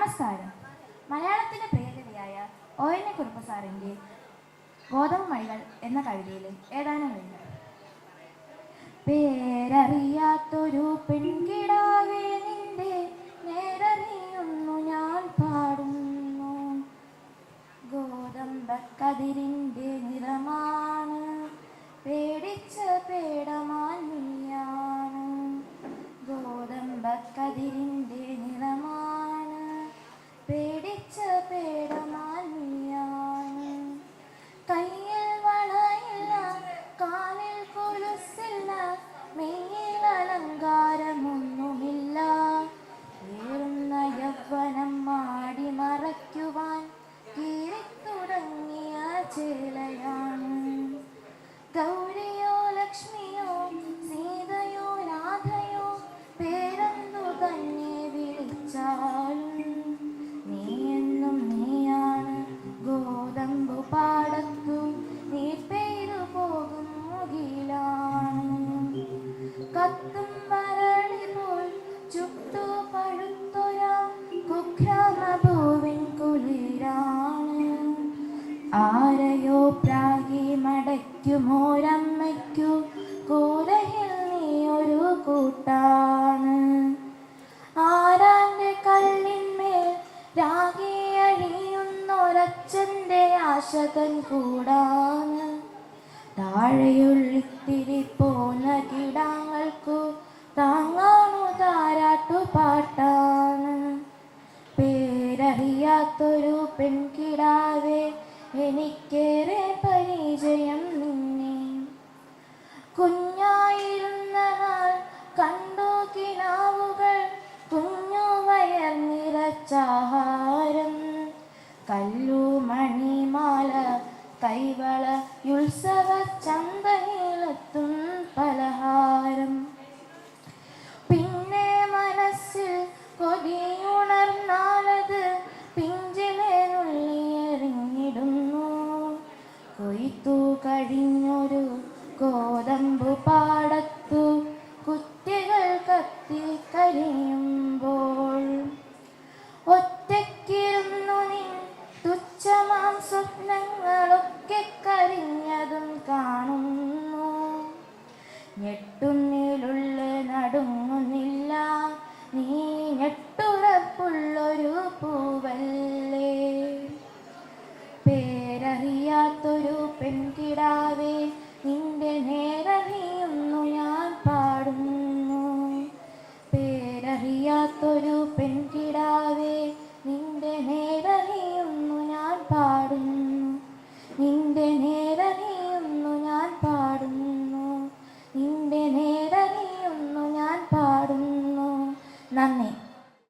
നമസ്കാരം. മലയാളത്തിൻ്റെ പ്രിയകവിയായ ON-കുറുപ്പ് സാറിൻ്റെ ഗോതമ്പ് മണികൾ എന്ന കവിതയിലെ ഏതാനും വരികൾ. പേരറിയാത്തൊരു പെൺകിടാവേ നിന്റെ നേരറിയുന്നു ഞാൻ പാടുന്നു. ഗോതമ്പക്കതിരിൻ്റെ നിറമാണ്, പേടിച്ച പേടമാൻ നീയാണ്. ഗോതമ്പക്കതിരിൻ്റെ നിറമാണ്, പേടിച്ച പേടമാൻ നീയാണ്. കയ്യിൽ വളയില്ല, കാലിൽ കൊലുസില്ല, മെയ്യിൽ അലങ്കാരമൊന്നുമില്ല. ഏറുന്ന യൗവനം മാടി മറയ്ക്കുവാൻ കീറിത്തുടങ്ങിയ ചേലയാണ്. ഗൗരിയോ ലക്ഷ്മിയോ സീതയോ രാധയോ പേരെന്തു തന്നെ വിളിച്ചാലും നീ എന്നും നീയാണ്. ഗോതമ്പു പാടത്തു നീ പെയ്തു പോകും മുകിലാണ്. കത്തും വരളി പോൽ ചുട്ടു പഴുത്തൊരാ കുഗ്രാമഭൂവിൻ കുളിരാണ്. ആരെയോ പ്രാഗി മടയ്ക്കുമോരമ്മയ്ക്കു കൂരയിൽ നീ ഒരു കൂട്ടാണ്. ആരാന്റെ കല്ലിന്മേൽ രാഗി അഴിയുന്നൊരച്ഛൻ്റെ ആശകൻ കൂടാണ്. താഴെയുള്ളിത്തിരി പോന്ന കിടാങ്ങൾക്കു താങ്ങാണു താരാട്ടുപാട്ടാണ്. പേരറിയാത്തൊരു പെൺകിടാവേ എനിക്കേറെ പരിചയം നിന്നെ. കുഞ്ഞായിരുന്ന നാൾ കണ്ടു കിനാവുകൾ, കുഞ്ഞു വയർ നിറച്ചാഹാരം. കല്ലുമണിമാല കൈവള ഉത്സവ ചന്തയിലെത്തും പലഹാരം. പിന്നെ മനസ്സിൽ കൊതിയുണർന്നാലത് പിഞ്ചിലെറിഞ്ഞിടുന്നു. കൊയ്ത്തു കഴിഞ്ഞൊരു ഗോതമ്പു പാടത്തു കുറ്റികൾ കത്തിക്കരിയുമ്പോൾ ഒറ്റയ്ക്കിരുന്നു നിൻ തുച്ഛമാം സ്വപ്നങ്ങളൊക്കെ കരിഞ്ഞതും കാണുന്നു. ഞെട്ടുന്നിലുള്ള നടുങ്ങുന്നില്ല, നീ ഞെട്ടുറപ്പുള്ളൊരു പൂവല്ലേ. പേരറിയാത്തൊരു പെൺകിടാവേ നിന്റെ നേരറിയുന്നു ഞാൻ പാടുന്നു. പേരറിയാത്തൊരു പെൺകിടാവേ നിന്റെ നേരറിയുന്നു ഞാൻ പാടുന്നു. നിന്റെ നേരറിയുന്നു ഞാൻ പാടുന്നു. നിന്റെ നേരറിയുന്നു ഞാൻ പാടുന്നു. നന്ദി.